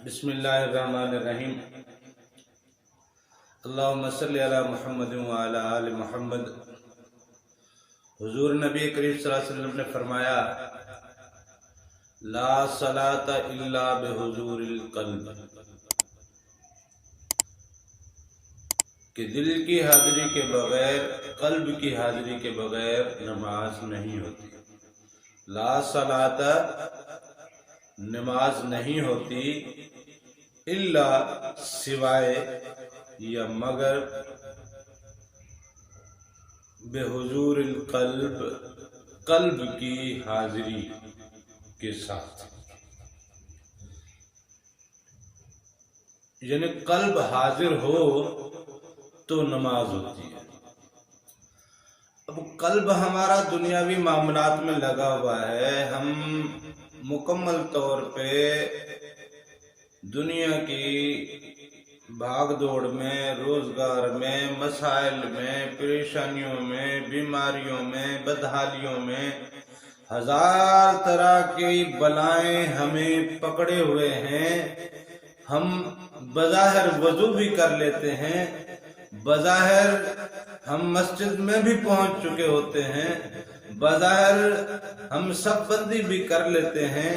بسم اللہ الرحمن الرحیم اللہم صلی علی محمد وعلی آل محمد۔ حضور نبی کریم صلی اللہ علیہ وسلم نے فرمایا لا صلاۃ الا بحضور القلب، کہ دل کی حاضری کے بغیر، قلب کی حاضری کے بغیر نماز نہیں ہوتی۔ لا صلاۃ، نماز نہیں ہوتی الا، سوائے یا مگر، بحضور القلب، قلب کی حاضری کے ساتھ، یعنی قلب حاضر ہو تو نماز ہوتی ہے۔ اب قلب ہمارا دنیاوی معاملات میں لگا ہوا ہے، ہم مکمل طور پہ دنیا کی بھاگ دوڑ میں، روزگار میں، مسائل میں، پریشانیوں میں، بیماریوں میں، بدحالیوں میں، ہزار طرح کی بلائیں ہمیں پکڑے ہوئے ہیں۔ ہم بظاہر وضو بھی کر لیتے ہیں، بظاہر ہم مسجد میں بھی پہنچ چکے ہوتے ہیں، بظاہر ہم سب بندی بھی کر لیتے ہیں،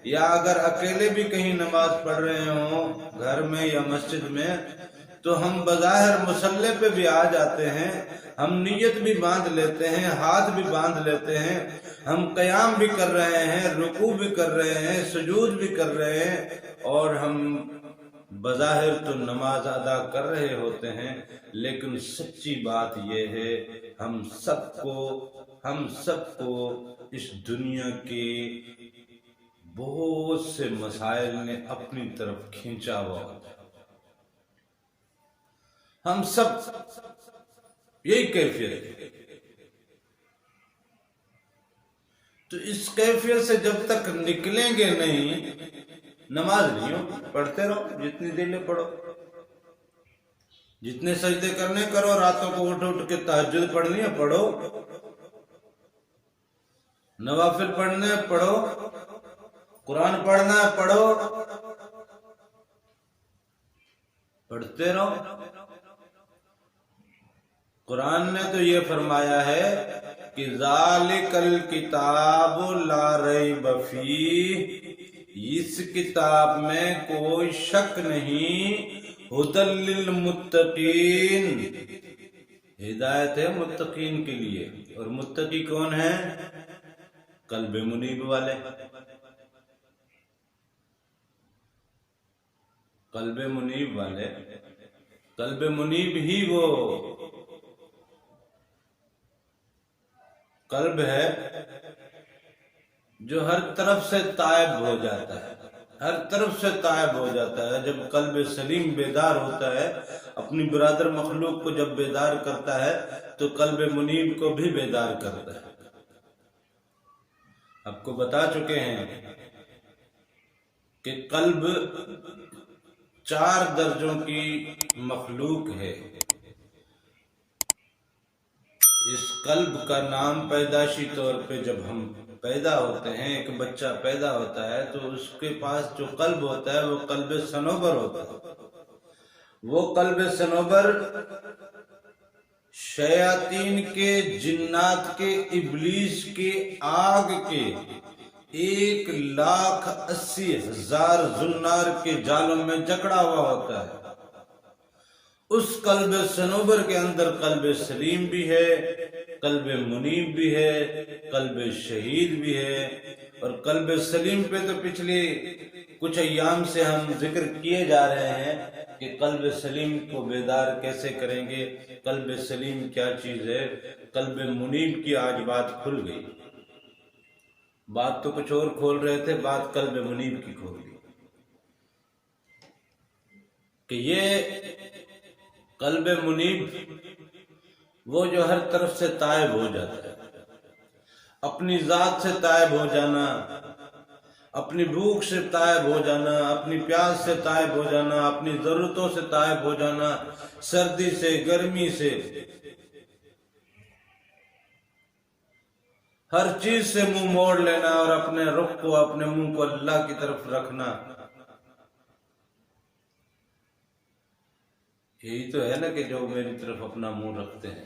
یا اگر اکیلے بھی کہیں نماز پڑھ رہے ہوں گھر میں یا مسجد میں تو ہم بظاہر مصلی پہ بھی آ جاتے ہیں، ہم نیت بھی باندھ لیتے ہیں، ہاتھ بھی باندھ لیتے ہیں، ہم قیام بھی کر رہے ہیں، رکوع بھی کر رہے ہیں، سجود بھی کر رہے ہیں، اور ہم بظاہر تو نماز ادا کر رہے ہوتے ہیں، لیکن سچی بات یہ ہے ہم سب کو اس دنیا کے بہت سے مسائل نے اپنی طرف کھینچا ہوا ہوتا ہے۔ ہم سب یہی کیفیت ہے۔ تو اس کیفیت سے جب تک نکلیں گے نہیں، نماز نہیں ہو۔ پڑھتے رہو، جتنی دیر پڑھو، جتنے سجدے کرنے کرو، راتوں کو اٹھ کے تہجد پڑھنی ہے پڑھو، نوافل پڑھنے پڑھو، قرآن پڑھنا ہے پڑھو، پڑھتے رہو۔ قرآن نے تو یہ فرمایا ہے کہ ذالک الکتاب لا ریب فیہ، اس کتاب میں کوئی شک نہیں، ھدی للمتقین، ہدایت ہے متقین کے لیے۔ اور متقی کون ہیں؟ قلب منیب والے۔ قلب منیب والے، قلب منیب ہی وہ قلب ہے جو ہر طرف سے تائب ہو جاتا ہے، ہر طرف سے تائب ہو جاتا ہے۔ جب قلب سلیم بیدار ہوتا ہے، اپنی برادر مخلوق کو جب بیدار کرتا ہے تو قلب منیب کو بھی بیدار کرتا ہے۔ آپ کو بتا چکے ہیں کہ قلب 4 درجوں کی مخلوق ہے۔ اس قلب کا نام پیدائشی طور پہ جب ہم پیدا ہوتے ہیں، ایک بچہ پیدا ہوتا ہے تو اس کے پاس جو قلب ہوتا ہے وہ قلب صنوبر ہوتا ہے۔ وہ قلب صنوبر شیاطین کے، جنات کے، ابلیس کے، آگ کے 1,80,000 زنار کے جالوں میں جکڑا ہوا ہوتا ہے۔ اس قلب صنوبر کے اندر قلب سلیم بھی ہے، قلب منیب بھی ہے، قلب شہید بھی ہے۔ اور قلب سلیم پہ تو پچھلے کچھ ایام سے ہم ذکر کیے جا رہے ہیں کہ قلب سلیم کو بیدار کیسے کریں گے، قلب سلیم کیا چیز ہے۔ قلب منیب کی آج بات کھل گئی۔ بات تو کچھ اور کھول رہے تھے، بات قلب منیب کی کھول گئی کہ یہ قلب منیب وہ جو ہر طرف سے تائب ہو جاتا ہے، اپنی ذات سے تائب ہو جانا، اپنی بھوک سے تائب ہو جانا، اپنی پیاس سے تائب ہو جانا، اپنی ضرورتوں سے تائب ہو جانا، سردی سے، گرمی سے، ہر چیز سے منہ موڑ لینا اور اپنے رخ کو، اپنے منہ کو اللہ کی طرف رکھنا، یہی تو ہے نا کہ جو میری طرف اپنا منہ رکھتے ہیں،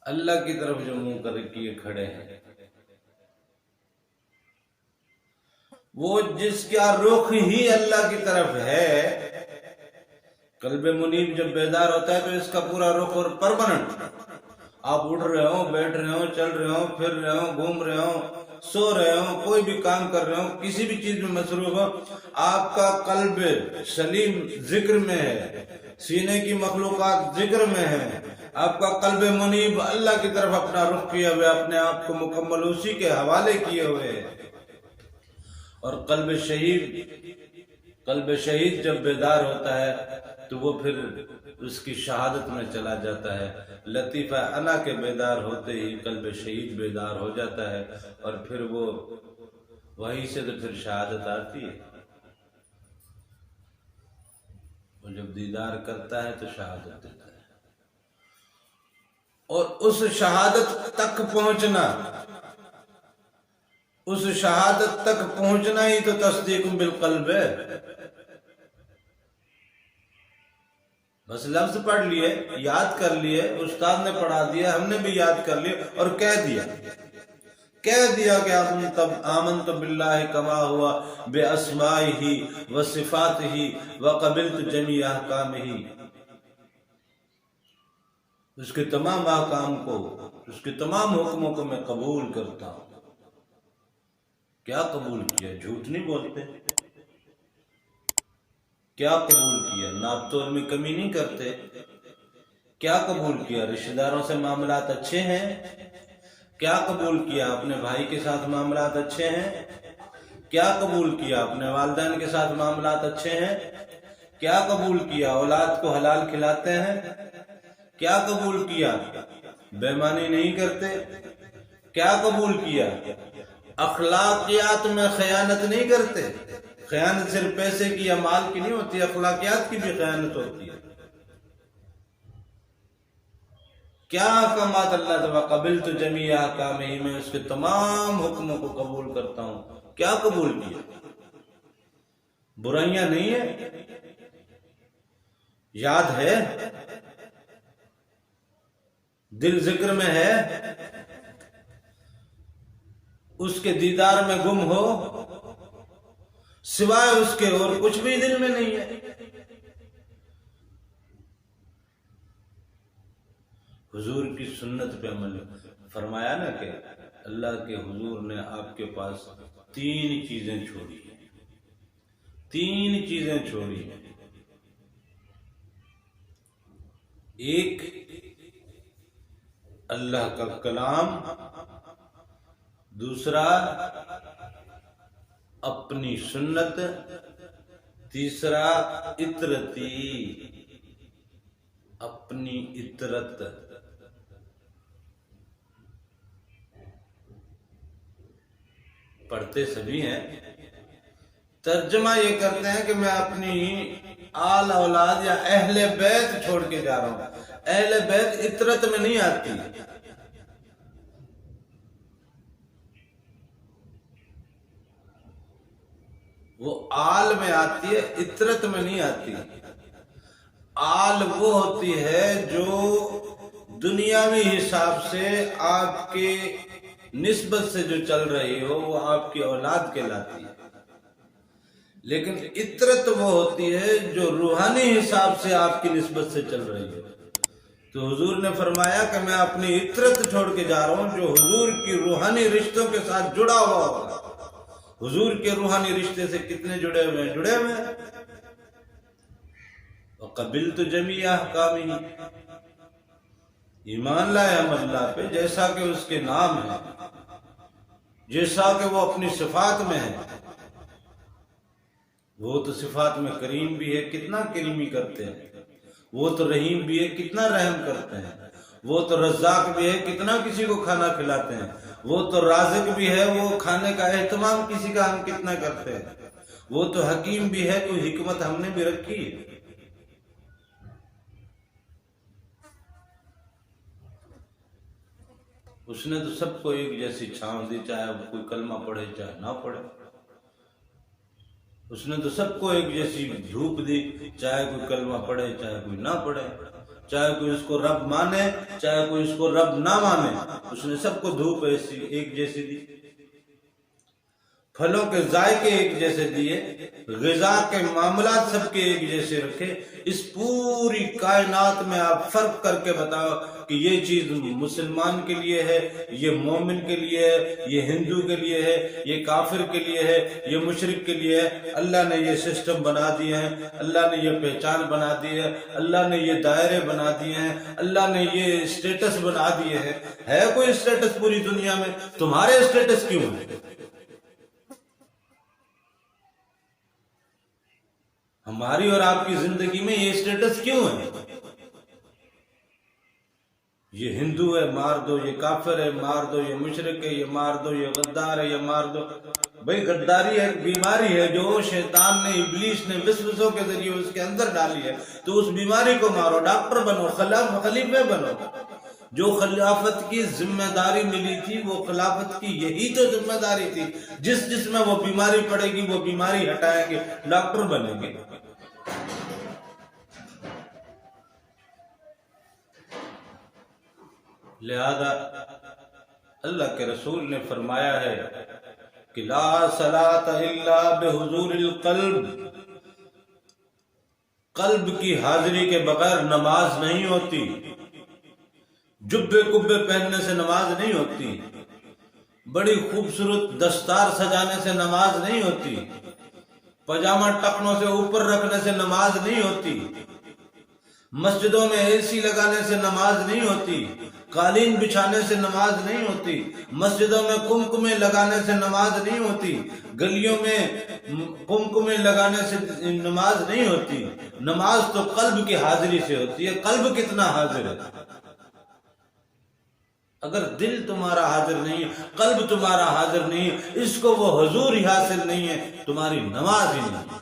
اللہ کی طرف جو منہ کر کیے کھڑے ہیں، وہ جس کا رخ ہی اللہ کی طرف ہے، قلب منیب جب بیدار ہوتا ہے تو اس کا پورا رخ اور پرماننٹ، آپ اٹھ رہے ہو، بیٹھ رہے ہو، چل رہے ہو، پھر رہے ہو، گھوم رہے ہو، سو رہے ہو، کوئی بھی کام کر رہے ہو، کسی بھی چیز میں مصروف ہو، آپ کا قلب سلیم ذکر میں ہے، سینے کی مخلوقات ذکر میں ہے، آپ کا قلب منیب اللہ کی طرف اپنا رخ کیے ہوئے، اپنے آپ کو مکمل اسی کے حوالے کیے ہوئے ہے۔ اور قلب شہید جب بیدار ہوتا ہے تو وہ پھر اس کی شہادت میں چلا جاتا ہے۔ لطیفہ انا کے بیدار ہوتے ہی قلب شہید بیدار ہو جاتا ہے، اور پھر وہ وہیں سے تو پھر شہادت آتی ہے۔ وہ جب دیدار کرتا ہے تو شہادت دیتا ہے، اور اس شہادت تک پہنچنا ہی تو تصدیق بالقلب ہے۔ بس لفظ پڑھ لیے، یاد کر لیے، استاد نے پڑھا دیا، ہم نے بھی یاد کر لیے اور کہہ دیا کہ آمنت باللہ کما ہوا باسمائہ وصفاتہ وقبلت جمیع احکامہ، اس کے تمام احکام کو، اس کے تمام حکموں کو میں قبول کرتا ہوں۔ کیا قبول کیا؟ جھوٹ نہیں بولتے۔ کیا قبول کیا؟ ناپ تول میں کمی نہیں کرتے۔ کیا قبول کیا؟ رشتہ داروں سے معاملات اچھے ہیں۔ کیا قبول کیا؟ اپنے بھائی کے ساتھ معاملات اچھے ہیں۔ کیا قبول کیا؟ اپنے والدین کے ساتھ معاملات اچھے ہیں۔ کیا قبول کیا؟ اولاد کو حلال کھلاتے ہیں۔ کیا قبول کیا؟ بے ایمانی نہیں کرتے۔ کیا قبول کیا؟ اخلاقیات میں خیانت نہیں کرتے۔ خیانت صرف پیسے کی یا مال کی نہیں ہوتی، اخلاقیات کی بھی خیانت ہوتی ہے۔ کیا احکامات اللہ تعالیٰ قبلت جمیع احکامہ، میں اس کے تمام حکموں کو قبول کرتا ہوں۔ کیا قبول کیا؟ برائیاں نہیں ہیں، یاد ہے، دل ذکر میں ہے، اس کے دیدار میں گم ہو، سوائے اس کے اور کچھ بھی دل میں نہیں ہے۔ حضور کی سنت پہ عمل، فرمایا نا کہ اللہ کے حضور نے آپ کے پاس تین چیزیں چھوڑی ہیں، تین چیزیں چھوڑی ہیں۔ ایک اللہ کا کلام، دوسرا اپنی سنت، تیسرا اطرتی، اپنی اطرت۔ پڑھتے سبھی ہیں، ترجمہ یہ کرتے ہیں کہ میں اپنی آل اولاد یا اہل بیت چھوڑ کے جا رہا ہوں۔ اہل بیت اطرت میں نہیں آتی، وہ آل میں آتی ہے، اطرت میں نہیں آتی۔ آل وہ ہوتی ہے جو دنیاوی حساب سے آپ کے نسبت سے جو چل رہی ہو، وہ آپ کی اولاد کہلاتی ہے، لیکن اطرت وہ ہوتی ہے جو روحانی حساب سے آپ کی نسبت سے چل رہی ہے۔ تو حضور نے فرمایا کہ میں اپنی اطرت چھوڑ کے جا رہا ہوں، جو حضور کی روحانی رشتوں کے ساتھ جڑا ہوا ہوگا۔ حضور کے روحانی رشتے سے کتنے جڑے ہوئے ہیں؟ جڑے ہوئے ہیں۔ وَقَبِلْتُ جَمِيعَ أَحْكَامِهِ، ایمان لائے ہم اللہ پہ جیسا کہ اس کے نام ہے، جیسا کہ وہ اپنی صفات میں ہے۔ وہ تو صفات میں کریم بھی ہے، کتنا کریمی کرتے ہیں۔ وہ تو رحیم بھی ہے، کتنا رحم کرتے ہیں۔ وہ تو رزاق بھی ہے، کتنا کسی کو کھانا کھلاتے ہیں۔ وہ تو رازق بھی ہے، وہ کھانے کا اہتمام کسی کا ہم کتنا کرتے ہیں۔ وہ تو حکیم بھی ہے، کوئی حکمت ہم نے بھی رکھی ہے۔ اس نے تو سب کو ایک جیسی چھاؤں دی، چاہے وہ کوئی کلمہ پڑھے چاہے نہ پڑھے۔ اس نے تو سب کو ایک جیسی دھوپ دی، چاہے کوئی کلمہ پڑھے چاہے کوئی نہ پڑھے، چاہے کوئی اس کو رب مانے چاہے کوئی اس کو رب نہ مانے، اس نے سب کو دھوپ ایسی ایک جیسی دی، پھلوں کے ذائقے ایک جیسے دیے، غذا کے معاملات سب کے ایک جیسے رکھے۔ اس پوری کائنات میں آپ فرق کر کے بتاؤ کہ یہ چیز مسلمان کے لیے ہے، یہ مومن کے لیے ہے، یہ ہندو کے لیے ہے، یہ کافر کے لیے ہے، یہ مشرک کے لیے ہے۔ اللہ نے یہ سسٹم بنا دیے ہیں، اللہ نے یہ پہچان بنا دی ہے، اللہ نے یہ دائرے بنا دیے ہیں، اللہ نے یہ اسٹیٹس بنا دیے ہیں۔ ہے کوئی اسٹیٹس پوری دنیا میں؟ تمہارے اسٹیٹس کیوں ہے؟ ہماری اور آپ کی زندگی میں یہ اسٹیٹس کیوں ہے؟ یہ ہندو ہے مار دو، یہ کافر ہے مار دو، یہ مشرک ہے یہ مار دو، یہ غدار ہے یہ مار دو۔ بھئی غداری ایک بیماری ہے جو شیطان نے، ابلیس نے وسوسوں کے ذریعے اس کے اندر ڈالی ہے، تو اس بیماری کو مارو، ڈاکٹر بنو، خلیفہ بنو۔ جو خلافت کی ذمہ داری ملی تھی وہ خلافت کی یہی تو ذمہ داری تھی، جس میں وہ بیماری پڑے گی وہ بیماری ہٹائیں گے، ڈاکٹر بنیں گے۔ لہذا اللہ کے رسول نے فرمایا ہے کہ لا صلاۃ الا بحضور القلب، قلب کی حاضری کے بغیر نماز نہیں ہوتی۔ جبے کبے پہننے سے نماز نہیں ہوتی، بڑی خوبصورت دستار سجانے سے نماز نہیں ہوتی، پاجامہ ٹکنوں سے اوپر رکھنے سے نماز نہیں ہوتی، مسجدوں میں اے سی لگانے سے نماز نہیں ہوتی، قالین بچھانے سے نماز نہیں ہوتی، مسجدوں میں کمکمے لگانے سے نماز نہیں ہوتی، گلیوں میں کمکمے لگانے سے نماز نہیں ہوتی۔ نماز تو قلب کی حاضری سے ہوتی ہے۔ قلب کتنا حاضر ہے؟ اگر دل تمہارا حاضر نہیں ہے، قلب تمہارا حاضر نہیں ہے، اس کو وہ حضور ہی حاصل نہیں ہے، تمہاری نماز ہی نہیں ہے۔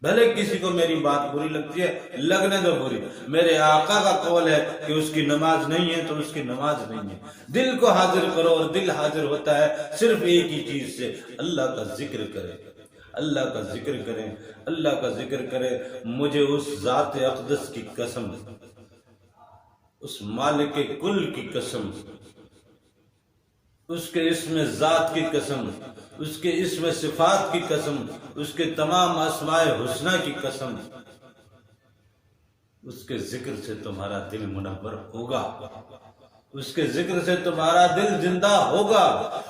بھلے کسی کو میری بات بری لگتی ہے، لگنے دو بری، میرے آقا کا قول ہے کہ اس کی نماز نہیں ہے تو اس کی نماز نہیں ہے۔ دل کو حاضر کرو، اور دل حاضر ہوتا ہے صرف ایک ہی چیز سے، اللہ کا ذکر کرے، اللہ کا ذکر کریں، اللہ کا ذکر کرے۔ مجھے اس ذات اقدس کی قسم، اس مالک کل کی قسم، اس کے اسم ذات کی قسم، اس کے اسم صفات کی قسم، اس کے تمام اسماء حسنہ کی قسم، اس کے ذکر سے تمہارا دل منور ہوگا، اس کے ذکر سے تمہارا دل زندہ ہوگا،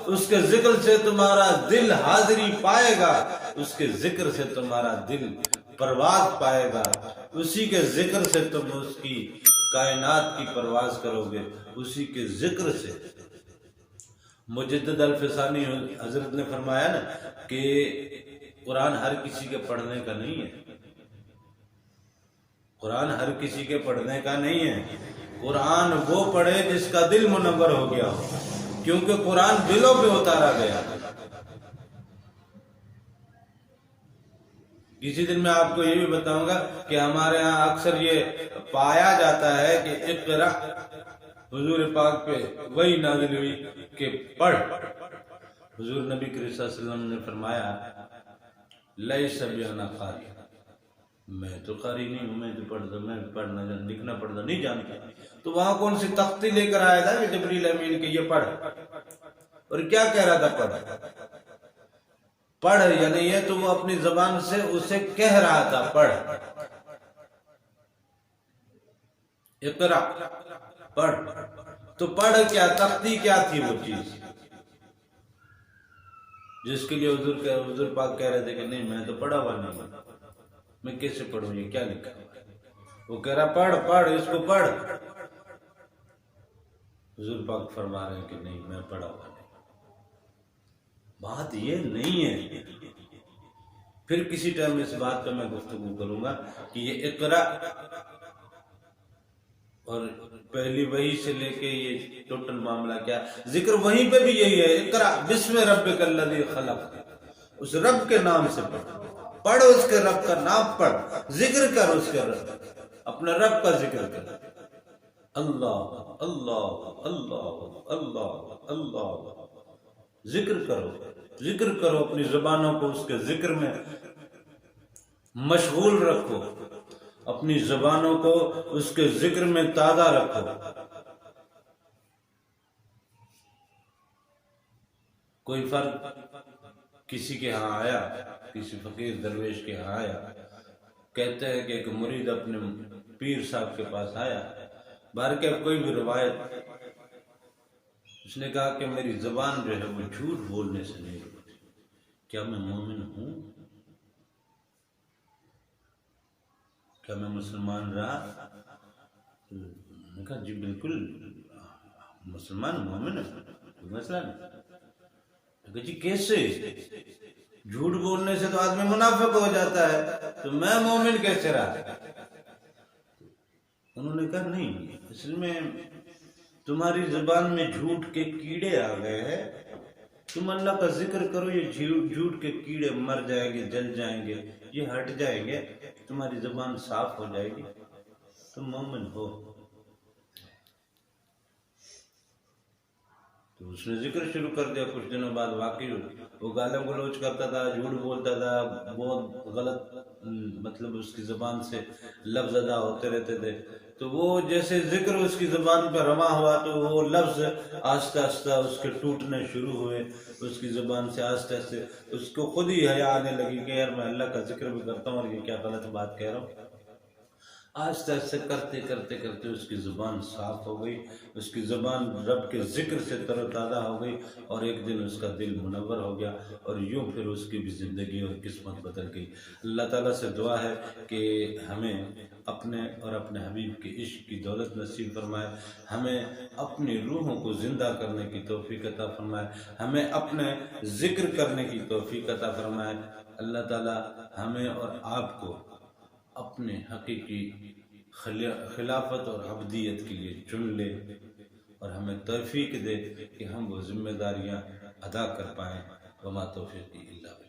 اس کے ذکر سے تمہارا دل حاضری پائے گا، اس کے ذکر سے تمہارا دل پرواز پائے گا، اسی کے ذکر سے تم اس کی کائنات کی پرواز کرو گے، اسی کے ذکر سے۔ مجدد الفسانی حضرت نے فرمایا نا کہ قرآن ہر کسی کے پڑھنے کا نہیں ہے، قرآن ہر کسی کے پڑھنے کا نہیں ہے، قرآن وہ پڑھے جس کا دل منور ہو گیا ہو، کیونکہ قرآن دلوں پہ اتارا گیا۔ کسی دن میں آپ کو یہ بھی بتاؤں گا کہ ہمارے ہاں اکثر یہ پایا جاتا ہے کہ اقرا حضور پاک پہ وہی نازل ہوئی کہ پڑھ۔ حضور نبی کریم صلی اللہ علیہ وسلم نے فرمایا لیس بیانا قاری، میں تو قاری نہیں ہوں، میں تو پڑھتا، میں پڑھنا لکھنا پڑھنا نہیں جانتا۔ تو وہاں کون سی تختی لے کر آیا تھا کہ جبریل امین کہ یہ پڑھ، اور کیا کہہ رہا تھا؟ پڑھ، یعنی یہ تو وہ اپنی زبان سے اسے کہہ رہا تھا پڑھ، اقرا پڑھ۔ تو پڑھ کیا؟ تختی کیا تھی وہ چیز جس کے لیے حضور پاک کہہ رہے تھے کہ نہیں میں تو پڑھا ہوا نہیں ہوں، میں کیسے پڑھوں، یہ کیا لکھا؟ وہ کہہ رہا پڑھ پڑھ، اس کو پڑھ۔ حضور پاک فرما رہے ہیں کہ نہیں میں پڑھا ہوا نہیں۔ بات یہ نہیں ہے، پھر کسی ٹائم اس بات پہ میں گفتگو کروں گا کہ یہ اقرا اور پہلی وحی سے لے کے یہ ٹوٹل معاملہ کیا، ذکر وہیں پہ بھی یہی ہے، اقرا بسم ربک الذی خلق، اس رب کے نام سے پڑھ، اس کے رب کا نام پڑھ، ذکر کر اس کے رب، اپنے رب کا ذکر کر، اللہ اللہ اللہ اللہ اللہ، ذکر کرو۔ ذکر کرو، اپنی زبانوں کو اس کے ذکر میں مشغول رکھو، اپنی زبانوں کو اس کے ذکر میں تازہ رکھو۔ کوئی فرد کسی کے ہاں آیا، کسی فقیر درویش کے ہاں آیا، کہتے ہیں کہ ایک مرید اپنے پیر صاحب کے پاس آیا، بہر کے کوئی بھی روایت، اس نے کہا کہ میری زبان جو ہے وہ جھوٹ بولنے سے نہیں رکتی، کیا میں مومن ہوں؟ کیا میں مسلمان رہا؟ میں کہا جی بالکل مسلمان مومن ہے، کوئی مسئلہ نہیں۔ کہ جی کیسے؟ جھوٹ بولنے سے تو آدمی منافق ہو جاتا ہے، تو میں مومن کیسے رہا؟ انہوں نے کہا نہیں، اصل میں تمہاری زبان میں جھوٹ کے کیڑے آ گئے ہیں، تم اللہ کا ذکر کرو، یہ جھوٹ کے کیڑے مر جائیں گے، جل جائیں گے، یہ ہٹ جائیں گے، تمہاری زبان صاف ہو جائے گی، تم مومن ہو۔ تو اس نے ذکر شروع کر دیا۔ کچھ دنوں بعد واقعی وہ گالم گلوچ کرتا تھا، جھوٹ بولتا تھا، بہت غلط مطلب اس کی زبان سے لفظ ادا ہوتے رہتے تھے، تو وہ جیسے ذکر اس کی زبان پہ رواں ہوا تو وہ لفظ آہستہ آہستہ اس کے ٹوٹنے شروع ہوئے اس کی زبان سے، آہستہ آہستہ اس کو خود ہی حیا آنے لگی کہ یار میں اللہ کا ذکر بھی کرتا ہوں اور یہ کیا غلط بات کہہ رہا ہوں۔ آہستہ آہستہ کرتے کرتے کرتے اس کی زبان صاف ہو گئی، اس کی زبان رب کے ذکر سے تر و تازہ ہو گئی، اور ایک دن اس کا دل منور ہو گیا، اور یوں پھر اس کی بھی زندگی اور قسمت بدل گئی۔ اللہ تعالیٰ سے دعا ہے کہ ہمیں اپنے اور اپنے حبیب کے عشق کی دولت نصیب فرمائے، ہمیں اپنی روحوں کو زندہ کرنے کی توفیق عطا فرمائے، ہمیں اپنے ذکر کرنے کی توفیق عطا فرمائے۔ اللہ تعالیٰ ہمیں اور آپ کو اپنے حقیقی خلافت اور عبدیت کے لیے چن لے، اور ہمیں توفیق دے کہ ہم وہ ذمہ داریاں ادا کر پائیں۔ وما توفیقی الا باللہ۔